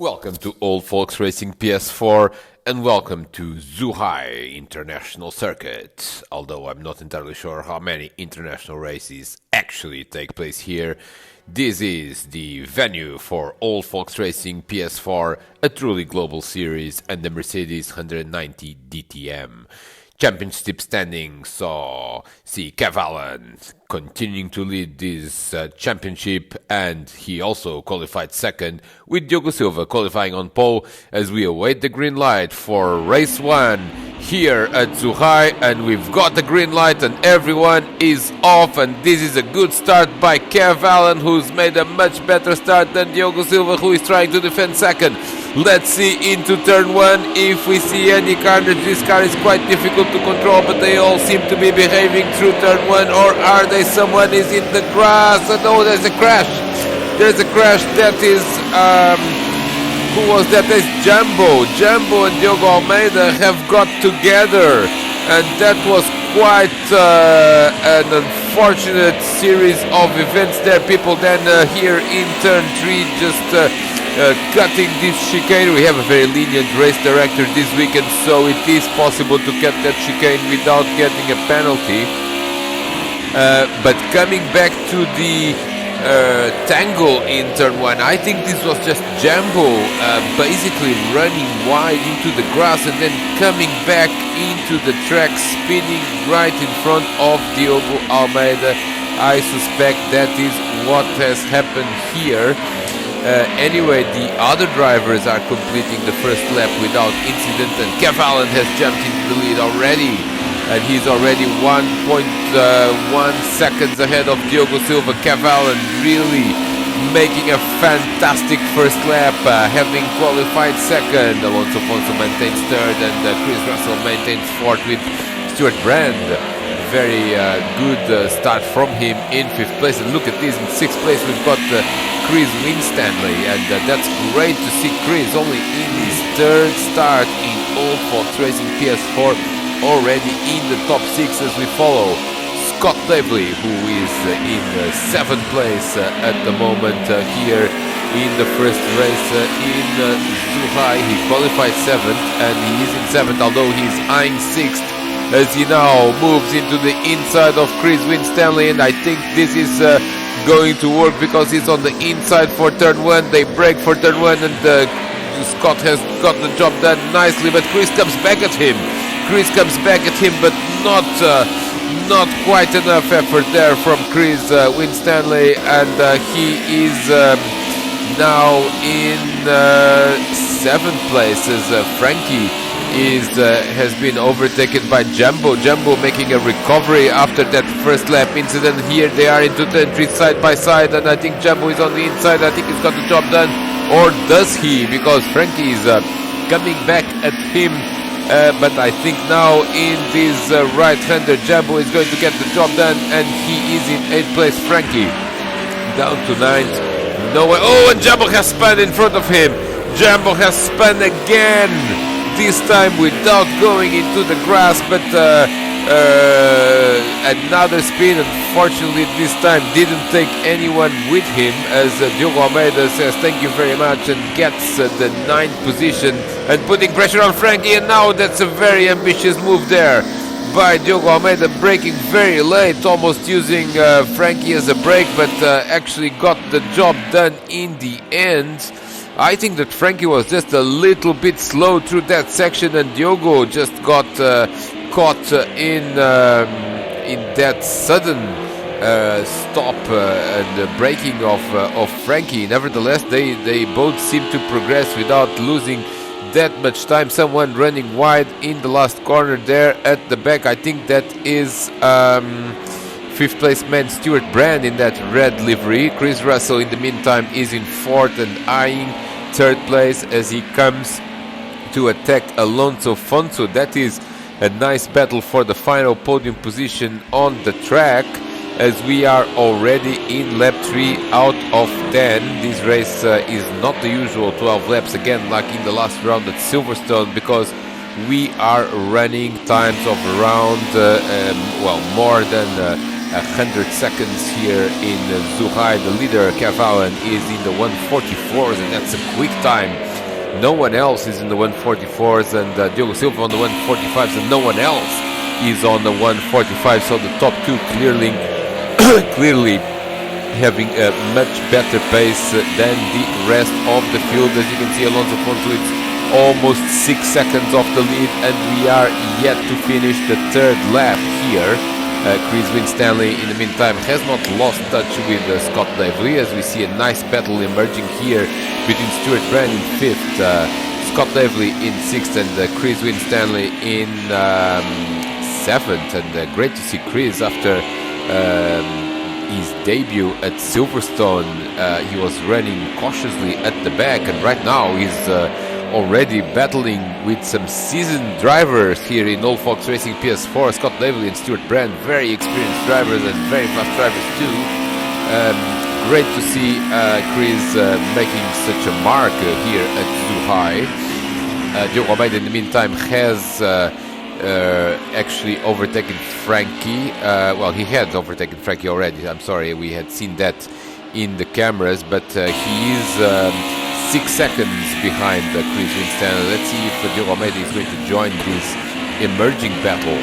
Welcome to Old Folks Racing PS4 and welcome to Zhuhai International Circuit. Although I'm not entirely sure how many international races actually take place here, this is the venue for Old Folks Racing PS4, a truly global series, and the Mercedes 190 DTM. Championship standings saw Kev Allen continuing to lead this championship, and he also qualified second, with Diogo Silva qualifying on pole as we await the green light for race 1 here at Zhuhai. And we've got the green light and everyone is off, and this is a good start by Kev Allen, who's made a much better start than Diogo Silva, who is trying to defend second. Let's see into turn 1 if we see any carnage. This car is quite difficult to control, but they all seem to be behaving through turn 1, or are they? Someone is in the grass. Oh, there's a crash. There's a crash. That is, who was that? That's Jumbo. Jumbo and Diogo Almeida have got together, and that was quite an unfortunate series of events there. People then here in turn 3 just cutting this chicane. We have a very lenient race director this weekend, so it is possible to cut that chicane without getting a penalty. But coming back to the tangle in turn 1, I think this was just Jumbo basically running wide into the grass and then coming back into the track, spinning right in front of Diogo Almeida. I suspect that is what has happened here. Anyway, the other drivers are completing the first lap without incident, and Kev Allen has jumped into the lead already, and he's already 1.1 seconds ahead of Diogo Silva. Kev Allen really making a fantastic first lap, having qualified second. Alonso Fonso maintains third, and Chris Russell maintains fourth with Stuart Brand. Very good start from him in 5th place. And look at this, in 6th place we've got Chris Winstanley, and that's great to see Chris only in his 3rd start in Old Folks Racing PS4, already in the top 6 as we follow Scott Davely, who is in 7th place at the moment here in the first race in Zhuhai. He qualified 7th and he is in 7th, although he's eyeing 6th as he now moves into the inside of Chris Winstanley, and I think this is going to work because he's on the inside for turn 1. They break for turn 1, and Scott has got the job done nicely, but Chris comes back at him. Chris comes back at him, but not quite enough effort there from Chris Winstanley, and he is now in 7th place as Frankie has been overtaken by Jumbo. Jumbo making a recovery after that first lap incident. Here they are into turn 3 side by side, and I think Jumbo is on the inside. I think he's got the job done, or does he? Because Frankie is coming back at him, but I think now in this right-hander, Jumbo is going to get the job done, and he is in 8th place. Frankie down to 9th. Nowhere. Oh, and Jumbo has spun in front of him. Jumbo has spun again. This time without going into the grass, but another spin. Unfortunately, this time didn't take anyone with him, as Diogo Almeida says thank you very much and gets the 9th position and putting pressure on Frankie. And now that's a very ambitious move there by Diogo Almeida, braking very late, almost using Frankie as a brake, but actually got the job done in the end. I think that Frankie was just a little bit slow through that section, and Diogo just got caught in that sudden stop and braking of Frankie. Nevertheless, they both seem to progress without losing that much time. Someone running wide in the last corner there at the back. I think that is 5th place man Stuart Brand in that red livery. Chris Russell in the meantime is in 4th and eyeing 3rd place as he comes to attack Alonso Fonso. That is a nice battle for the final podium position on the track, as we are already in lap 3 out of 10. This race is not the usual 12 laps again like in the last round at Silverstone, because we are running times of around more than 100 seconds here in Zhuhai. The leader, Kev Allen, is in the 1:44s, and that's a quick time No one else is in the 144s, and Diogo Silva on the 145s, and no one else is on the 145. So the top two clearly having a much better pace than the rest of the field. As you can see, Alonso Fonso is almost 6 seconds off the lead, and we are yet to finish the third lap here. Chris Winstanley, in the meantime, has not lost touch with Scott Davely, as we see a nice battle emerging here between Stuart Brand in 5th, Scott Davely in 6th, and Chris Winstanley in 7th. And great to see Chris after his debut at Silverstone. He was running cautiously at the back, and right now he's already battling with some seasoned drivers here in Old Fox Racing PS4. Scott Davely and Stuart Brand, very experienced drivers and very fast drivers too. Great to see Chris making such a mark here at Zhuhai. Diogo Almeida, in the meantime, has actually overtaken Frankie. Well, he had overtaken Frankie already. I'm sorry, we had seen that in the cameras, but he is 6 seconds behind Chris Winstanley. Let's see if Diogo Almeida is going to join this emerging battle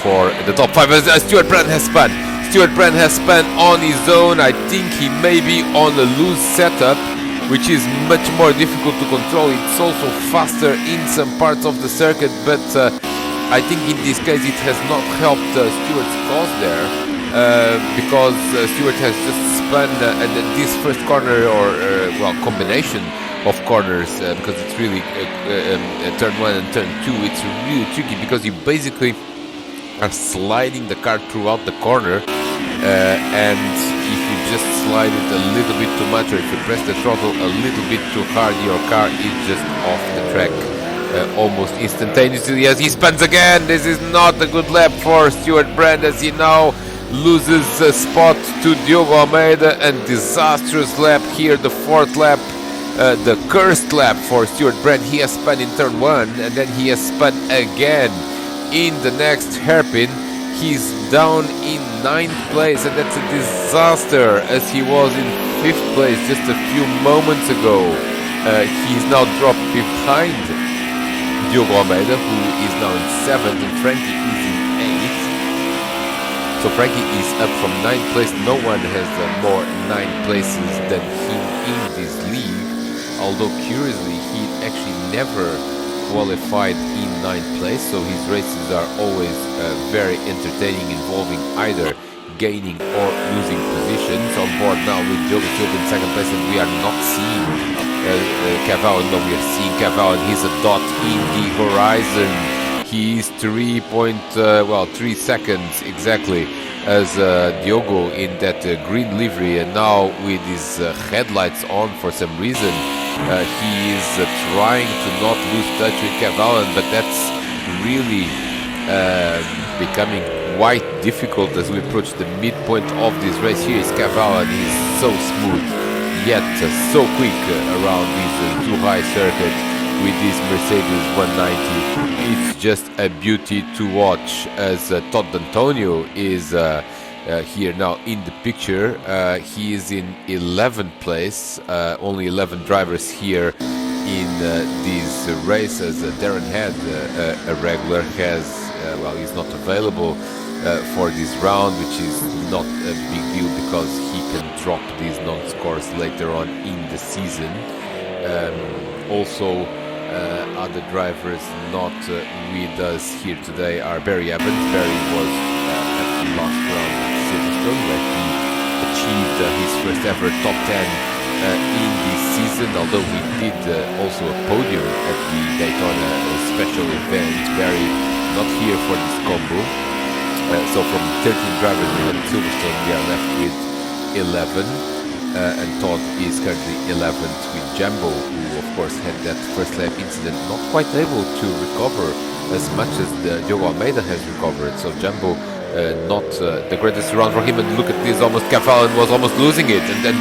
for the top 5. Stuart Brand has spun. Stuart Brand has spun on his own. I think he may be on a loose setup, which is much more difficult to control. It's also faster in some parts of the circuit, but I think in this case it has not helped Stuart's cause there, because Stuart has just spun and this first corner, or well, combination of corners, because it's really turn 1 and turn 2, it's really tricky because you basically are sliding the car throughout the corner, and if you just slide it a little bit too much, or if you press the throttle a little bit too hard, your car is just off the track almost instantaneously as he spins again. This is not a good lap for Stuart Brand, as he now loses a spot to Diogo Almeida, and disastrous lap here, the 4th lap, the cursed lap for Stuart Brand. He has spun in turn 1, and then he has spun again in the next hairpin. He's down in 9th place, and that's a disaster, as he was in 5th place just a few moments ago. He's now dropped behind Diogo Almeida, who is now in 7th, and Frankie is in 8th. So Frankie is up from 9th place. No one has more 9 places than him in this league, although curiously he actually never qualified in 9th place, so his races are always very entertaining, involving either gaining or losing positions. On board now with Diogo Silva in 2nd place, and we are not seeing Cavall. No, we are seeing Cavall, and he's a dot in the horizon. He's 3 seconds exactly as Diogo in that green livery, and now with his headlights on for some reason, he is trying to not lose touch with Cavall, but that's really becoming quite difficult as we approach the midpoint of this race. Here is Cavall, and he's so smooth, yet so quick around this Zhuhai circuit with this Mercedes 190. It's just a beauty to watch as Todd D'Antonio is here now in the picture. He is in 11th place, only 11 drivers here in this race, as Darren Head, a regular, has well, he's not available for this round, which is not a big deal because he can drop these non-scores later on in the season. Also, other drivers not with us here today are Barry Evans. Barry was at the last round at Silverstone, where he achieved his first ever top 10 in this season, although he did also a podium at the Daytona special event. Barry not here for this combo. So from 13 drivers we had at Silverstone, we are left with 11. And Todd is currently 11th with Jumbo, who of course had that first lap incident, not quite able to recover as much as Diogo Almeida has recovered. So Jumbo not the greatest round for him, and look at this, almost Cavall was almost losing it, and then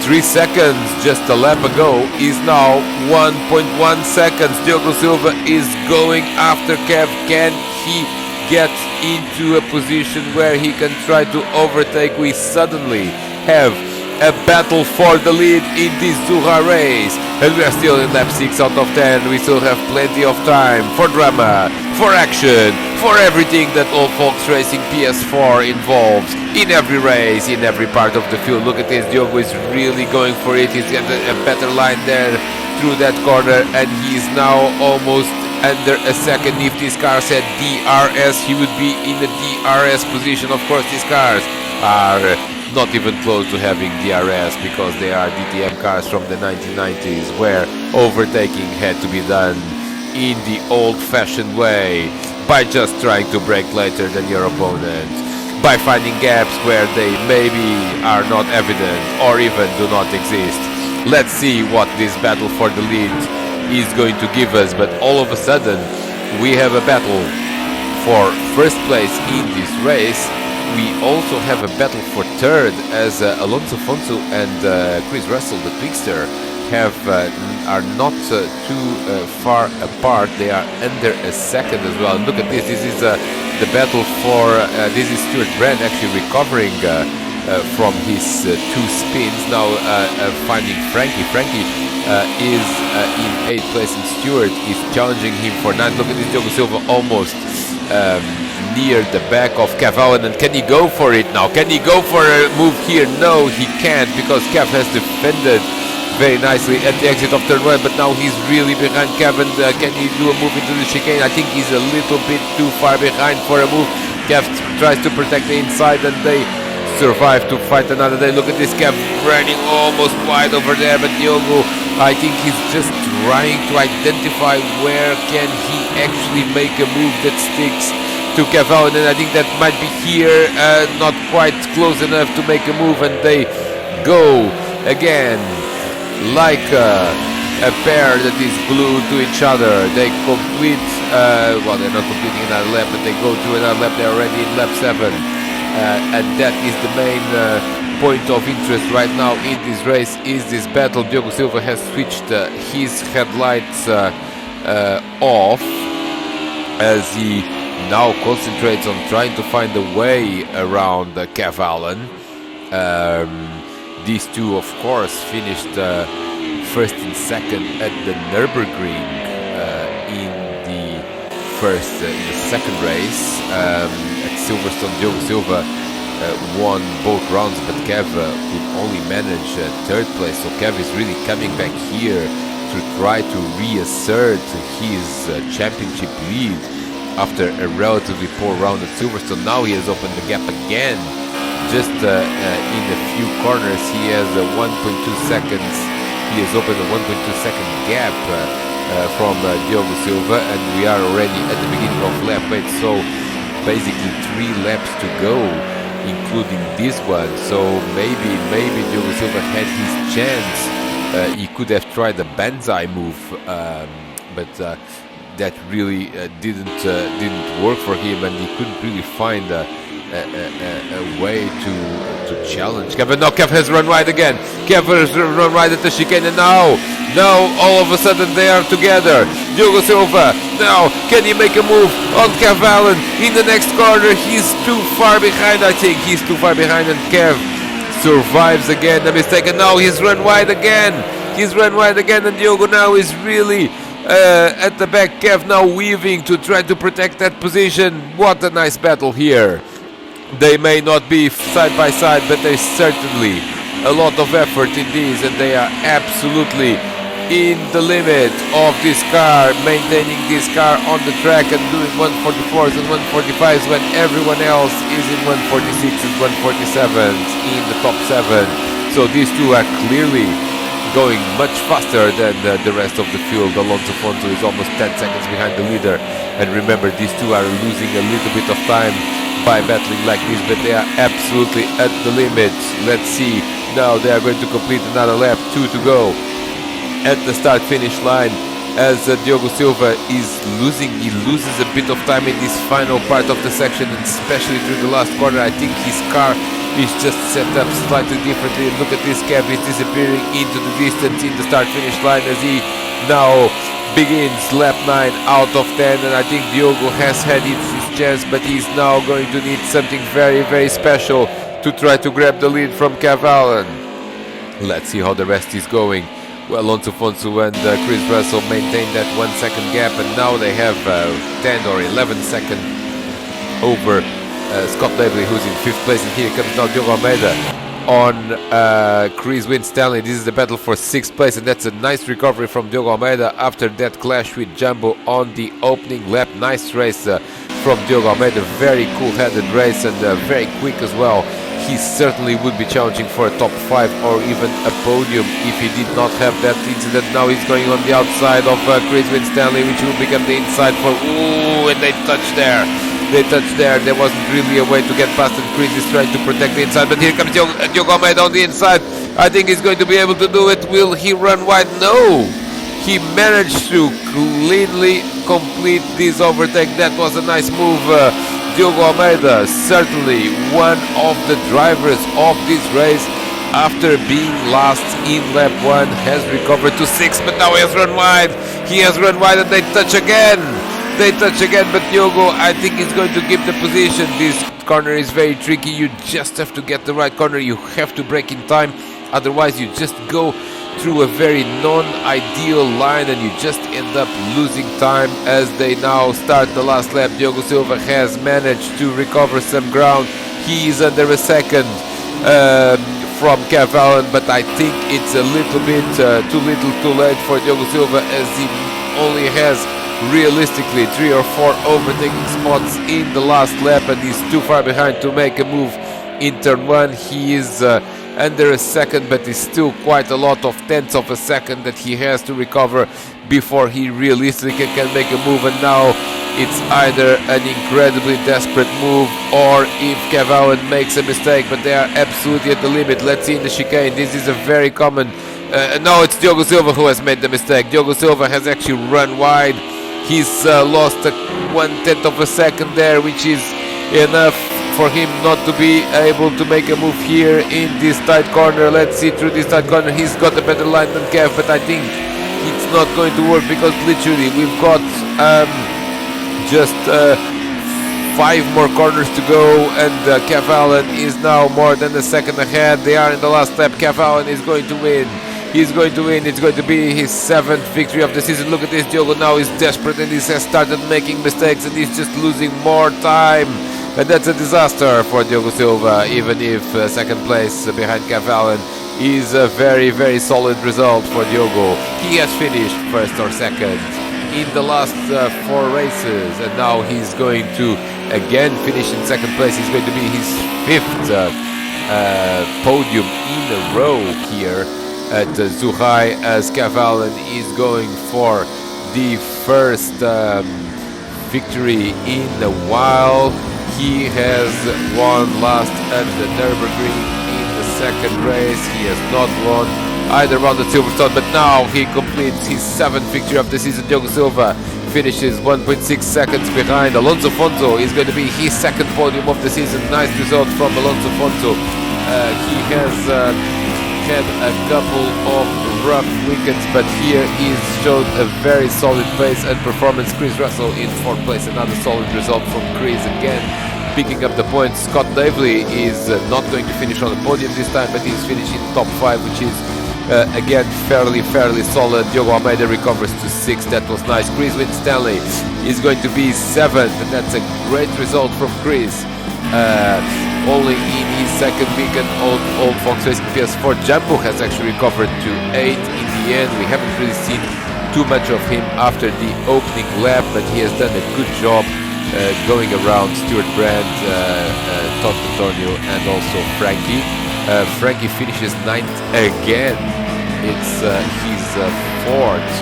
3 seconds just a lap ago is now 1.1 seconds. Diogo Silva is going after Kev. Can he get into a position where he can try to overtake? We suddenly have a battle for the lead in this Zhuhai race. And we are still in lap 6 out of 10. We still have plenty of time for drama, for action, for everything that All Folks Racing PS4 involves in every race, in every part of the field. Look at this, Diogo is really going for it. He's got a better line there through that corner, and he's now almost under a second. If this car said DRS, he would be in the DRS position. Of course, these cars are not even close to having DRS because they are DTM cars from the 1990s, where overtaking had to be done in the old-fashioned way by just trying to brake later than your opponent, by finding gaps where they maybe are not evident or even do not exist. Let's see what this battle for the lead is going to give us. But all of a sudden we have a battle for first place in this race. We also have a battle for third, as Alonso Fonso and Chris Russell, the Twixter, are not too far apart. They are under a second as well. And look at this. This is the battle for this is Stuart Brand actually recovering from his two spins. Now finding Frankie. Frankie is in 8th place, and Stuart is challenging him for 9th. Look at this, Diogo Silva almost near the back of Kev Allen. And can he go for it now? Can he go for a move here? No, he can't, because Kev has defended very nicely at the exit of turn 1, but now he's really behind Kevin. Can he do a move into the chicane? I think he's a little bit too far behind for a move. Kev tries to protect the inside, and they survive to fight another day. Look at this, Kev running almost wide over there, but Diogo, I think he's just trying to identify where can he actually make a move that sticks to Kev Allen, and I think that might be here, not quite close enough to make a move, and they go again like a pair that is glued to each other. They complete, well, they're not completing another lap, but they go through another lap. They're already in lap 7, and that is the main point of interest right now in this race, is this battle. Diogo Silva has switched his headlights off as he now concentrates on trying to find a way around Kev Allen. These two, of course, finished first and second at the Nürburgring in the second race. At Silverstone, Diogo Silva won both rounds, but Kev could only manage third place. So Kev is really coming back here to try to reassert his championship lead after a relatively poor round at Silverstone. Now he has opened the gap again. Just in a few corners, he has 1.2 seconds. He has opened a 1.2 second gap from Diogo Silva, and we are already at the beginning of lap 8. So basically 3 laps to go, including this one. So maybe Diogo Silva had his chance. He could have tried the banzai move, but that really didn't work for him, and he couldn't really find a way to challenge Kev. No, Kev has run wide again. Kev has run wide at the chicane, and now all of a sudden they are together. Diogo Silva, now can he make a move on Kev Allen in the next corner? He's too far behind, I think. He's too far behind, and Kev survives again the mistake, and now he's run wide again. And Diogo now is really at the back. Kev now weaving to try to protect that position. What a nice battle here. They may not be side by side, but there's certainly a lot of effort in these, and they are absolutely in the limit of this car, maintaining this car on the track and doing 144s and 145s when everyone else is in 146s and 147s in the top 7. So these two are clearly going much faster than the rest of the field. Alonso Fonso is almost 10 seconds behind the leader, and remember, these two are losing a little bit of time by battling like this, but they are absolutely at the limit. Let's see, now they are going to complete another lap, 2 to go at the start-finish line, as Diogo Silva is he loses a bit of time in this final part of the section, and especially through the last corner. I think his car is just set up slightly differently. Look at this, Kev is disappearing into the distance in the start-finish line as he now begins lap 9 out of 10, and I think Diogo has had his chance, but he's now going to need something very, very special to try to grab the lead from Kev Allen. Let's see how the rest is going. Well, Alonso Fonso and Chris Russell maintained that 1 second gap, and now they have 10 or 11 seconds over Scott Laveley, who's in 5th place. And here comes now Diogo Almeida on Chris Winstanley. This is the battle for 6th place, and that's a nice recovery from Diogo Almeida after that clash with Jumbo on the opening lap. Nice race from Diogo Almeida, very cool-headed race and very quick as well. He certainly would be challenging for a top 5 or even a podium if he did not have that incident. Now he's going on the outside of Chris Winstanley, which will become the inside for... Ooh, and they touched there. They touched there. There wasn't really a way to get past it. Chris is trying to protect the inside, but here comes Diogo Almeida on the inside. I think he's going to be able to do it. Will he run wide? No! He managed to cleanly complete this overtake. That was a nice move. Diogo Almeida, certainly one of the drivers of this race, after being last in lap 1, has recovered to 6th, but now he has run wide. He has run wide and they touch again. They touch again, but Diogo, I think, is going to keep the position. This corner is very tricky. You just have to get the right corner. You have to brake in time. Otherwise, you just go through a very non-ideal line and you just end up losing time as they now start the last lap. Diogo Silva has managed to recover some ground. He is under a second from Kev Allen, but I think it's a little bit too little too late for Diogo Silva, as he only has realistically 3 or 4 overtaking spots in the last lap and he's too far behind to make a move in turn 1. He is under a second, but it's still quite a lot of tenths of a second that he has to recover before he realistically can make a move. And now it's either an incredibly desperate move or if Kev Allen makes a mistake, but they are absolutely at the limit. Let's see in the chicane. This is a very common... no, it's Diogo Silva who has made the mistake. Diogo Silva has actually run wide. He's lost 1/10 of a second there, which is enough for him not to be able to make a move here in this tight corner. Let's see through this tight corner. He's got a better line than Kev, but I think it's not going to work because literally we've got just 5 more corners to go, and Kev Allen is now more than a second ahead. They are in the last lap. Kev Allen is going to win. He's going to win. It's going to be his 7th victory of the season. Look at this. Diogo now is desperate and he has started making mistakes and he's just losing more time. And that's a disaster for Diogo Silva, even if second place behind Kev Allen is a very, very solid result for Diogo. He has finished 1st or 2nd in the last 4 races, and now he's going to again finish in 2nd place. He's going to be his 5th podium in a row here at Zhuhai, as Kev Allen is going for the first victory in a while. He has won last at the Nürburgring in the 2nd race. He has not won either round at Silverstone, but now he completes his 7th victory of the season. Diogo Silva finishes 1.6 seconds behind. Alonso Fonso is going to be his 2nd podium of the season. Nice result from Alonso Fonso. He has had a couple of rough weekends, but here he's shown a very solid pace and performance. Chris Russell in 4th place, another solid result from Chris, again picking up the points. Scott Davely is not going to finish on the podium this time, but he's finishing top 5, which is again fairly solid. Diogo Almeida recovers to 6th. That was nice. Chris Winstanley is going to be 7th, and that's a great result from Chris. Only in his 2nd weekend. Old Fox Racing PS4 Jumbo has actually recovered to 8th in the end. We haven't really seen too much of him after the opening lap, but he has done a good job going around Stuart Brand, Todd Antonio and also Frankie. Frankie finishes 9th again. It's his 4th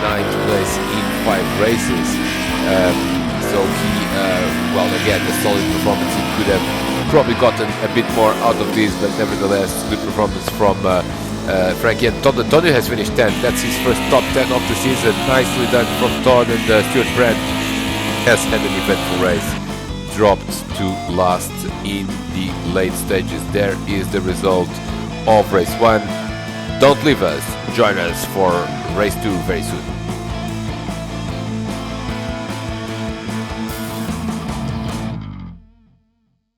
9th place in 5 races. So he, well, again, a solid performance. He could have probably gotten a bit more out of this, but nevertheless, good performance from Frankie. And Todd Antonio has finished 10th. That's his first top 10 of the season. Nicely done from Todd, and Stuart Brand has had an eventful race. Dropped to last in the late stages. There is the result of race 1. Don't leave us. Join us for race 2 very soon.